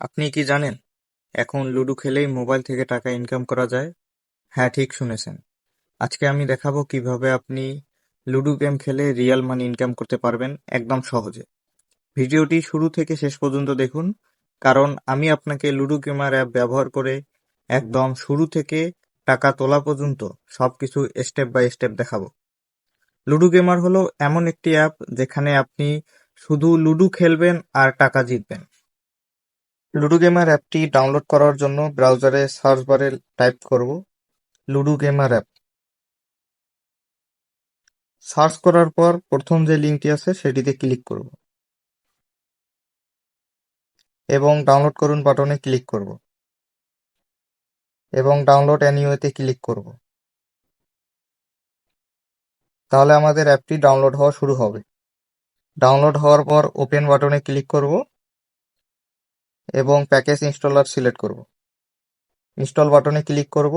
আপনি কি জানেন এখন লুডো খেলেই মোবাইল থেকে টাকা ইনকাম করা যায়? হ্যাঁ, ঠিক শুনেছেন। আজকে আমি দেখাবো কিভাবে আপনি লুডো গেম খেলে রিয়েল মানি ইনকাম করতে পারবেন একদম সহজে। ভিডিওটি শুরু থেকে শেষ পর্যন্ত দেখুন, কারণ আমি আপনাকে লুডো গেমার অ্যাপ ব্যবহার করে একদম শুরু থেকে টাকা তোলা পর্যন্ত সবকিছু স্টেপ বাই স্টেপ দেখাবো। লুডো গেমার হলো এমন একটি অ্যাপ যেখানে আপনি শুধু লুডো খেলবেন আর টাকা জিতবেন। লুডো গেমার অ্যাপটি ডাউনলোড করার জন্য ব্রাউজারে সার্চ বারে টাইপ করব লুডো গেমার অ্যাপ। সার্চ করার পর প্রথম যে লিঙ্কটি আছে সেটিতে ক্লিক করব এবং ডাউনলোড করুন বাটনে ক্লিক করব এবং ডাউনলোড অ্যানিওয়েতে ক্লিক করব। তাহলে আমাদের অ্যাপটি ডাউনলোড হওয়া শুরু হবে। ডাউনলোড হওয়ার পর ওপেন বাটনে ক্লিক করব এবং প্যাকেজ ইনস্টলার সিলেক্ট করব। ইনস্টল বাটনে ক্লিক করব।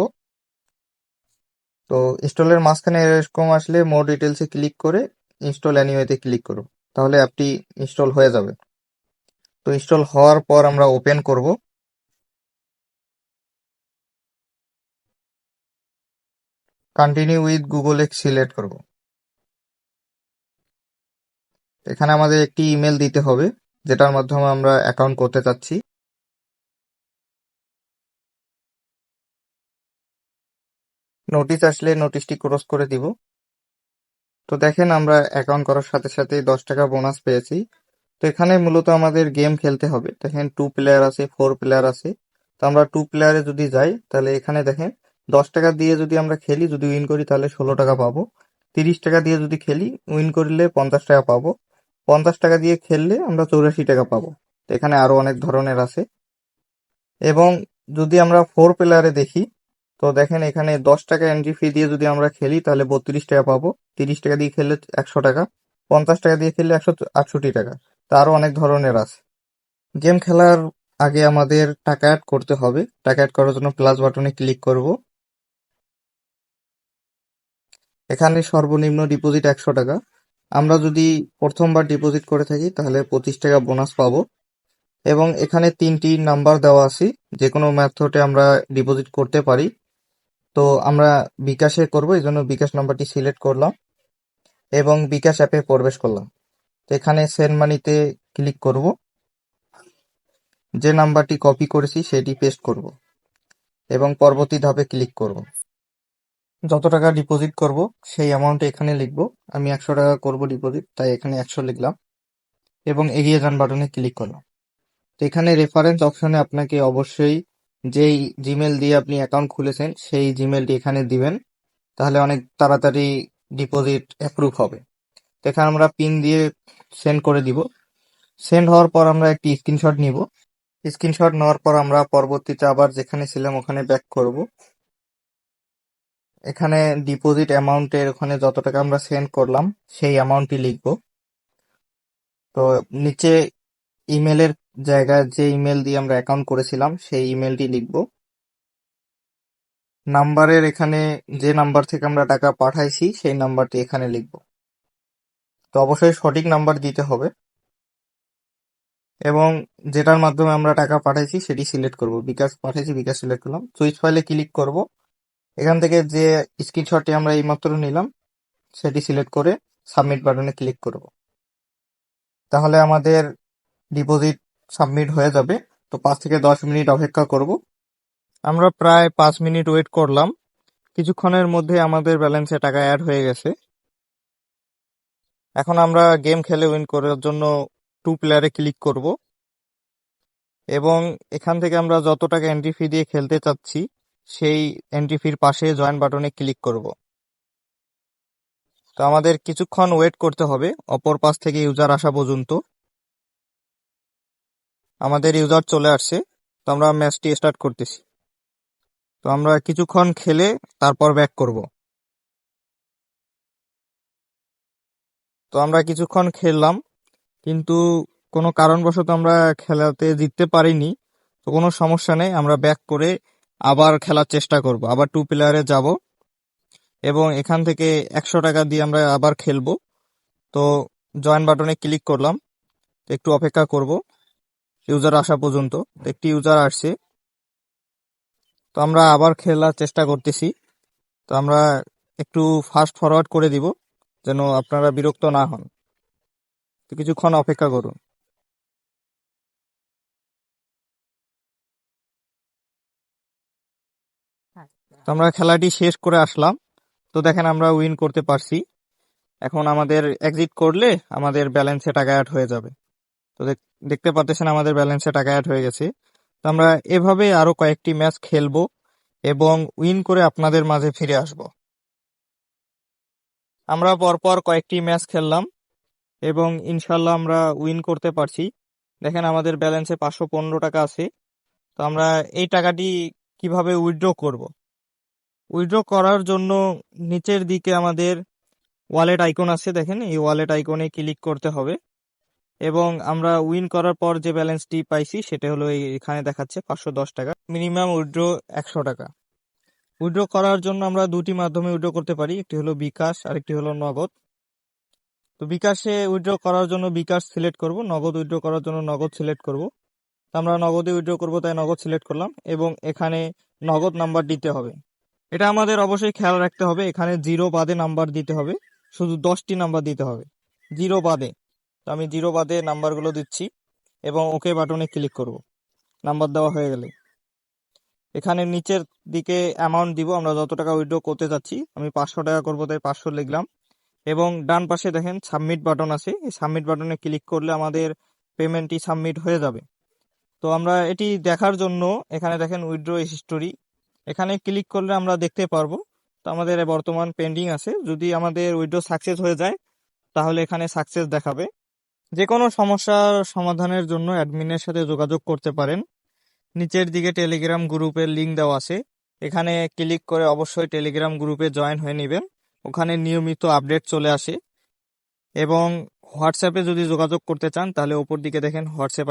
তো ইনস্টলের মাঝখানে এরকম আসলে মোর ডিটেলসে ক্লিক করে ইনস্টল অ্যানিওয়েতে ক্লিক করব। তাহলে অ্যাপটি ইনস্টল হয়ে যাবে। তো ইনস্টল হওয়ার পর আমরা ওপেন করব। Continue with Google x select করব। এখানে আমাদের একটি ইমেল দিতে হবে যেটার মাধ্যমে আমরা অ্যাকাউন্ট করতে চাচ্ছি। নোটিশ আসলে নোটিশটি ক্রস করে দিব। তো দেখেন আমরা অ্যাকাউন্ট করার সাথে সাথে 10 টাকা বোনাস পেয়েছি। তো এখানে মূলত আমাদের গেম খেলতে হবে। দেখেন 2 প্লেয়ার আছে, 4 প্লেয়ার আছে। তো আমরা 2 প্লেয়ারে যদি যাই তাহলে এখানে দেখেন 10 টাকা দিয়ে যদি আমরা খেলি, যদি উইন করি তাহলে 16 টাকা পাবো। 30 টাকা দিয়ে যদি খেলি, উইন করলে 50 টাকা পাবো। 50 টাকা দিয়ে খেললে আমরা 84 টাকা পাবো। তো এখানে আরো অনেক ধরনের আছে। এবং যদি আমরা 4 প্লেয়ারে দেখি, তো দেখেন এখানে 10 টাকা এন্ট্রি ফি দিয়ে যদি আমরা খেলি তাহলে 32 টাকা পাবো। 30 টাকা দিয়ে খেললে 100 টাকা, 50 টাকা দিয়ে খেললে 168 টাকা। তা আরো অনেক ধরনের আছে। গেম খেলার আগে আমাদের টাকা অ্যাড করতে হবে। টাকা অ্যাড করার জন্য প্লাস বাটনে ক্লিক করব। এখানে সর্বনিম্ন ডিপোজিট 100 টাকা। আমরা যদি প্রথমবার ডিপোজিট করে থাকি তাহলে 25 টাকা বোনাস পাবো। এবং এখানে 3টি নাম্বার দেওয়া আছে, যে কোনো মেথডে আমরা ডিপোজিট করতে পারি। তো আমরা বিকাশে করব, এই জন্য বিকাশ নাম্বারটি সিলেক্ট করলাম এবং বিকাশ অ্যাপে প্রবেশ করলাম। তো এখানে সেন্ড মানিতে ক্লিক করব। যে নাম্বারটি কপি করেছি সেটি পেস্ট করব এবং পরবর্তী ধাপে ক্লিক করব। যত টাকা ডিপোজিট করব সেই অ্যামাউন্ট এখানে লিখব। আমি 100 টাকা করব ডিপোজিট, তাই এখানে 100 লিখলাম এবং এগিয়ে যান বাটনে ক্লিক করলাম। তো এখানে রেফারেন্স অপশনে আপনাকে অবশ্যই যেই জিমেল দিয়ে আপনি অ্যাকাউন্ট খুলেছেন সেই জিমেলটি এখানে দিবেন, তাহলে অনেক তাড়াতাড়ি ডিপোজিট অ্যাপ্রুভ হবে। তো এখানে আমরা পিন দিয়ে সেন্ড করে দিব। সেন্ড হওয়ার পর আমরা একটি স্ক্রিনশট নিব। স্ক্রিনশট নেওয়ার পর আমরা পরবর্তীতে আবার যেখানে ছিলাম ওখানে ব্যাক করব। এখানে ডিপোজিট অ্যামাউন্টের ওখানে যত টাকা আমরা সেন্ড করলাম সেই অ্যামাউন্টটি লিখব। তো নিচে ইমেলের জায়গায় যে ইমেল দিয়ে আমরা অ্যাকাউন্ট করেছিলাম সেই ইমেলটি লিখব। নাম্বারের এখানে যে নাম্বার থেকে আমরা টাকা পাঠাইছি সেই নাম্বারটি এখানে লিখব। তো অবশ্যই সঠিক নাম্বার দিতে হবে এবং যেটার মাধ্যমে আমরা টাকা পাঠাইছি সেটি সিলেক্ট করব। বিকাশ পাঠাইছি, বিকাশ সিলেক্ট করলাম। সুইচ ফাইলে ক্লিক করব। এখান থেকে যে স্ক্রিনশটটি আমরা এইমাত্র নিলাম সেটি সিলেক্ট করে সাবমিট বাটনে ক্লিক করব। তাহলে আমাদের ডিপোজিট সাবমিট হয়ে যাবে। তো 5 থেকে 10 মিনিট অপেক্ষা করব। আমরা প্রায় 5 মিনিট ওয়েট করলাম। কিছুক্ষণের মধ্যে আমাদের ব্যালেন্সে টাকা অ্যাড হয়ে গেছে। এখন আমরা গেম খেলে উইন করার জন্য 2 প্লেয়ারে ক্লিক করব এবং এখান থেকে আমরা যত টাকা এন্ট্রি ফি দিয়ে খেলতে চাচ্ছি সেই এন্ট্রি ফির পাশে জয়েন বাটনে ক্লিক করব। তো আমাদের কিছুক্ষণ ওয়েট করতে হবে অপর পাশ থেকে ইউজার আসা পর্যন্ত। আমাদের ইউজার চলে আসছে। তো আমরা ম্যাচটি স্টার্ট করতেছি। তো আমরা কিছুক্ষণ খেলে তারপর ব্যাক করব। তো আমরা কিছুক্ষণ খেললাম, কিন্তু কোনো কারণবশত আমরা খেলাতে জিততে পারিনি। তো কোনো সমস্যা নেই, আমরা ব্যাক করে আবার খেলার চেষ্টা করব। আবার 2 প্লেয়ারে যাব এবং এখান থেকে 100 টাকা দিয়ে আমরা আবার খেলবো। তো জয়েন বাটনে ক্লিক করলাম। তো একটু অপেক্ষা করব। ইউজার আসা পর্যন্ত। তো একটি ইউজার আসছে, তো আমরা আবার খেলার চেষ্টা করতেছি। তো আমরা একটু ফাস্ট ফরওয়ার্ড করে দিব যেন আপনারা বিরক্ত না হন। তো কিছুক্ষণ অপেক্ষা করুন। তো আমরা খেলাটি শেষ করে আসলাম। তো দেখেন আমরা উইন করতে পারছি। এখন আমাদের এক্সিট করলে আমাদের ব্যালেন্সে টাকা অ্যাড হয়ে যাবে। তো দেখতে পাচ্ছেন আমাদের ব্যালেন্সে টাকা অ্যাড হয়ে গেছে। তো আমরা এভাবে আরো কয়েকটি ম্যাচ খেলবো এবং উইন করে আপনাদের মাঝে ফিরে আসব। আমরা পরপর কয়েকটি ম্যাচ খেললাম এবং ইনশাল্লাহ আমরা উইন করতে পারছি। দেখেন আমাদের ব্যালেন্সে 515 টাকা আছে। তো আমরা এই টাকাটি কিভাবে উইথড্র করব? উইথড্র করার জন্য নিচের দিকে আমাদের ওয়ালেট আইকন আছে, দেখেন এই ওয়ালেট আইকনে ক্লিক করতে হবে এবং আমরা উইন করার পর যে ব্যালেন্সটি পাইছি সেটা হলো এখানে দেখাচ্ছে 510 টাকা। মিনিমাম উইথড্র 100 টাকা। উইথড্র করার জন্য আমরা দুটি মাধ্যমে উইথড্র করতে পারি, একটি হলো বিকাশ আর একটি হলো নগদ। তো বিকাশে উইথড্র করার জন্য বিকাশ সিলেক্ট করব, নগদ উইথড্র করার জন্য নগদ সিলেক্ট করব। তো আমরা নগদে উইথড্র করব তাই নগদ সিলেক্ট করলাম এবং এখানে নগদ নাম্বার দিতে হবে। এটা আমাদের অবশ্যই খেয়াল রাখতে হবে, এখানে জিরো বাদে নাম্বার দিতে হবে, শুধু 10টি নাম্বার দিতে হবে, জিরো বাদে। তো আমি জিরো বাদে নাম্বারগুলো দিচ্ছি এবং ওকে বাটনে ক্লিক করব। নাম্বার দেওয়া হয়ে গেলে এখানে নিচের দিকে অ্যামাউন্ট দিব, আমরা যত টাকা উইথড্র করতে চাচ্ছি। আমি 500 টাকা করবো তাই 500 লিখলাম এবং ডান পাশে দেখেন সাবমিট বাটন আছে, এই সাবমিট বাটনে ক্লিক করলে আমাদের পেমেন্টটি সাবমিট হয়ে যাবে। তো আমরা এটি দেখার জন্য এখানে দেখেন উইথড্র হিস্টোরি, এখানে ক্লিক করলে আমরা দেখতে পারবো। তো আমাদের বর্তমান পেন্ডিং আছে, যদি আমাদের উইথড্র সাকসেস হয়ে যায় তাহলে এখানে সাকসেস দেখাবে। যে কোনো সমস্যার সমাধানের জন্য অ্যাডমিনের সাথে যোগাযোগ করতে পারেন। নিচের দিকে টেলিগ্রাম গ্রুপের লিংক দেওয়া আছে, এখানে ক্লিক করে অবশ্যই টেলিগ্রাম গ্রুপে জয়েন হয়ে নেবেন। ওখানে নিয়মিত আপডেট চলে আসে এবং হোয়াটসঅ্যাপে যদি যোগাযোগ করতে চান তাহলে ওপর দিকে দেখেন হোয়াটসঅ্যাপ